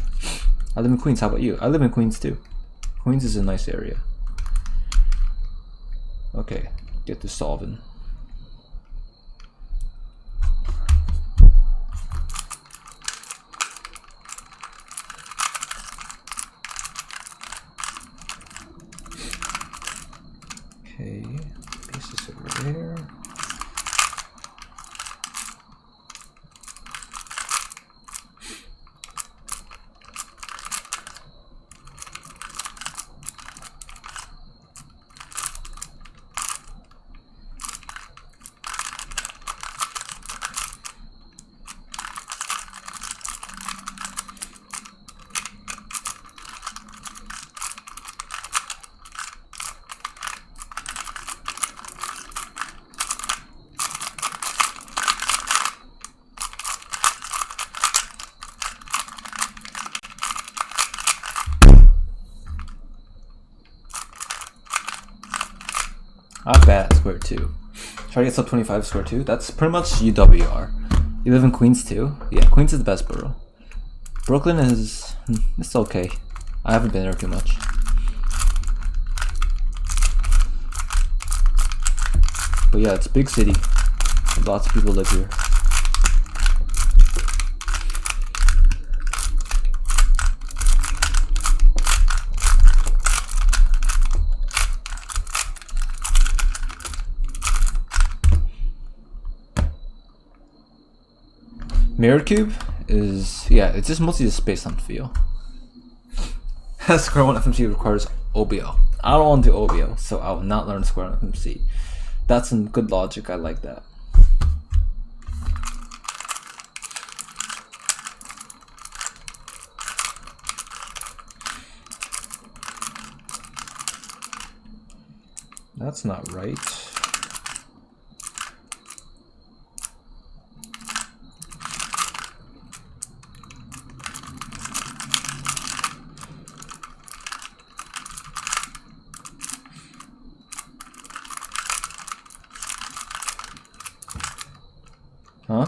Speaker 1: I live in Queens, how about you? I live in Queens too. Queens is a nice area. Okay, get this solving. Okay, paste this over there. Not bad, Square 2. Try to get sub 25 Square 2. That's pretty much UWR. You live in Queens too? Yeah, Queens is the best borough. Brooklyn is... it's okay. I haven't been there too much. But yeah, it's a big city. Lots of people live here. Mirror Cube is, yeah, it's just mostly just based on feel. Square-1 FMC requires OBO. I don't want to do OBO, so I will not learn Square-1 FMC. That's some good logic, I like that. That's not right. Huh?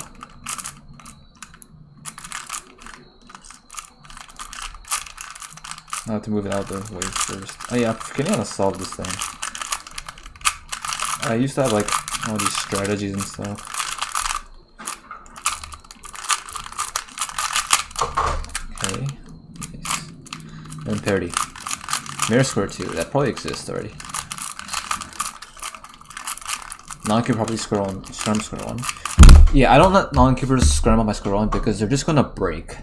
Speaker 1: I have to move it out the way first. Oh yeah, I'm forgetting how to solve this thing. I used to have like all these strategies and stuff. Okay, nice. And parity. Mirror Square 2, that probably exists already. Non-cube probably scroll Square 1. Yeah, I don't let non-cubers scramble my Square-1 because they're just gonna break.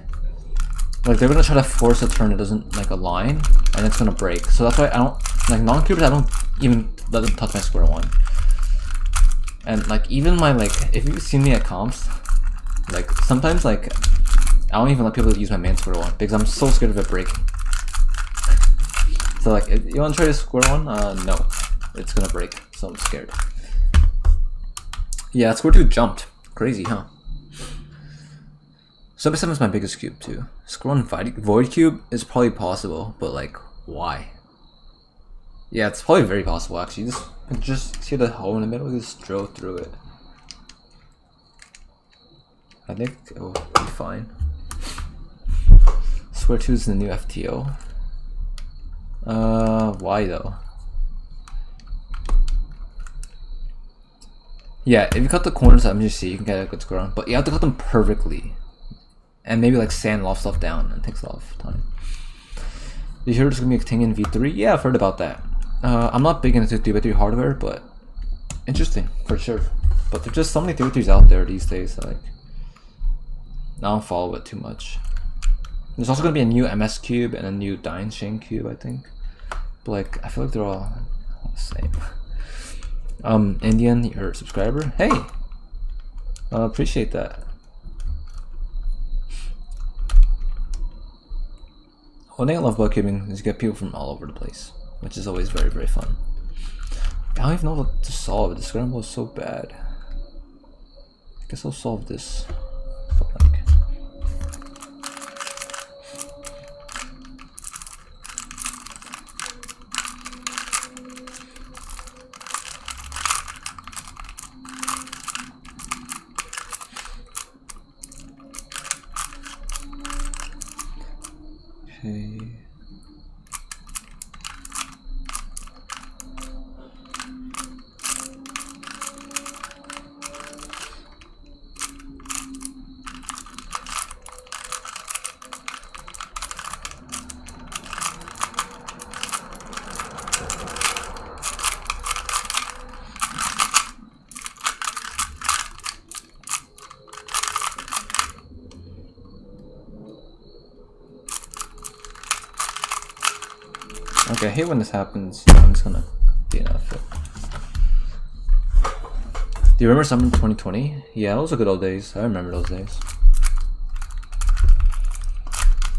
Speaker 1: Like they're gonna try to force a turn that doesn't like align, and it's gonna break. So that's why I don't like non-cubers. I don't even let them touch my Square-1. And like even my if you've seen me at comps, like sometimes like I don't even let people use my main Square-1 because I'm so scared of it breaking. So like, if you want to try to Square-1? No, it's gonna break. So I'm scared. Yeah, Square 2 jumped. Crazy, huh? Sub 7 is my biggest cube too. Square-1 Void Cube is probably possible, but like, why? Yeah, it's probably very possible actually. Just see the hole in the middle, just drill through it. I think it will be fine. Square 2 is the new FTO. Why though? Yeah, if you cut the corners of MGC, you can get a good Square-1, but you have to cut them perfectly. And maybe like sand a lot of stuff down, and it takes a lot of time. You hear there's gonna be a thing in V3? Yeah, I've heard about that. I'm not big into 3x3 hardware, but interesting, for sure. But there's just so many 3x3s out there these days, like, I don't follow it too much. There's also gonna be a new MS cube and a new Dying Chain cube, I think. But like, I feel like they're all the same. Indian, your subscriber. Hey! Appreciate that. One thing I love about cubing is you get people from all over the place, which is always very, very fun. I don't even know what to solve. The scramble is so bad. I guess I'll solve this. But like, okay. Okay, I hate when this happens. I'm just gonna DNF it. Do you remember summer 2020? Yeah, those were good old days. I remember those days.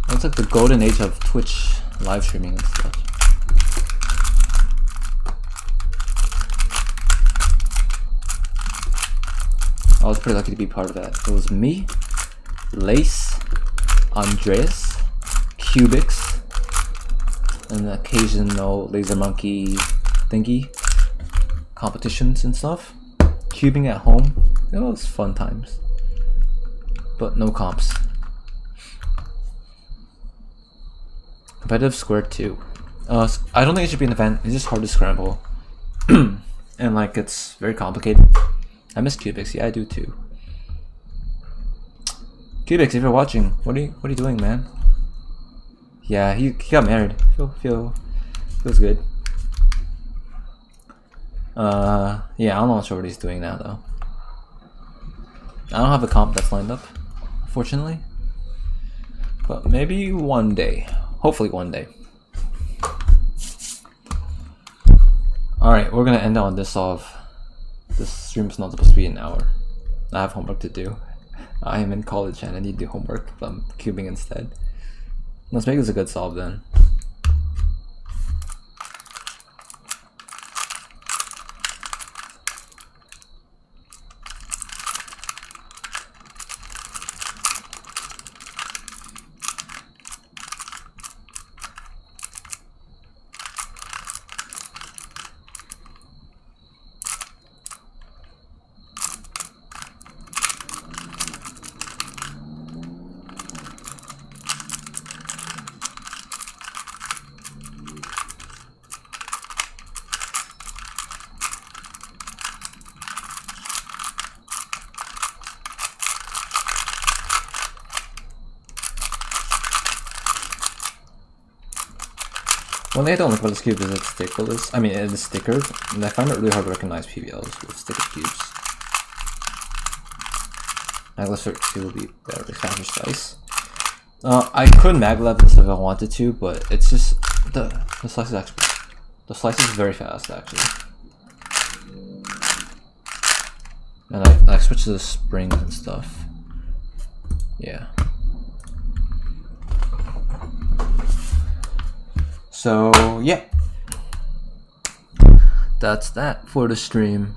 Speaker 1: It's like the golden age of Twitch live streaming and stuff. I was pretty lucky to be part of that. It was me, Lace, Andreas, Cubix, and the occasional laser monkey thingy. competitions and stuff. Cubing at home, it was fun times. But no comps. Competitive Square 2. I don't think it should be an event. It's just hard to scramble. And like it's very complicated. I miss Cubics. Yeah, I do too. Cubics, if you're watching, what are you doing, man? Yeah, he got married. Feels good. Yeah, I'm not sure what he's doing now though. I don't have a comp that's lined up, unfortunately. But maybe one day. Hopefully one day. Alright, we're gonna end on this off. This stream's not supposed to be an hour. I have homework to do. I am in college and I need to do homework, but I'm cubing instead. Let's make this a good solve then. One thing I don't like about this cube is it's stickerless. I mean, it is stickered, and I find it really hard to recognize PBLs with stickered cubes. Maglev 2 will be better with faster slice. I could maglev this if I wanted to, but it's just the slice is actually very fast actually. And I switch to the springs and stuff. Yeah. So yeah, that's that for the stream.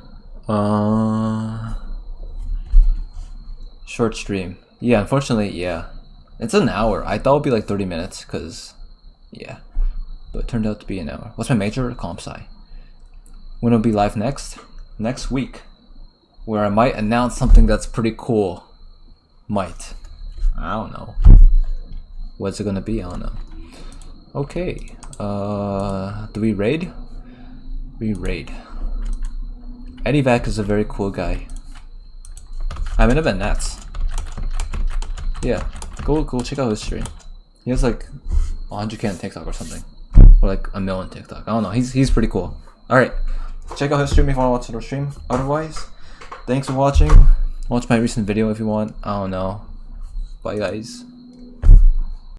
Speaker 1: Short stream. Yeah, unfortunately, yeah. It's an hour. I thought it would be like 30 minutes, cause yeah, but it turned out to be an hour. What's my major? Comp sci. When it'll be live next? Next week, where I might announce something that's pretty cool. Might. I don't know. What's it gonna be? I don't know. Okay. Do we raid? We raid. Eddie Vac is a very cool guy. I'm in event Nats. Yeah, go check out his stream. He has like 100k on TikTok or something, or like 1 million TikTok. I don't know. He's pretty coul. All right, check out his stream if you want to watch another stream. Otherwise, thanks for watching. Watch my recent video if you want. I don't know. Bye guys.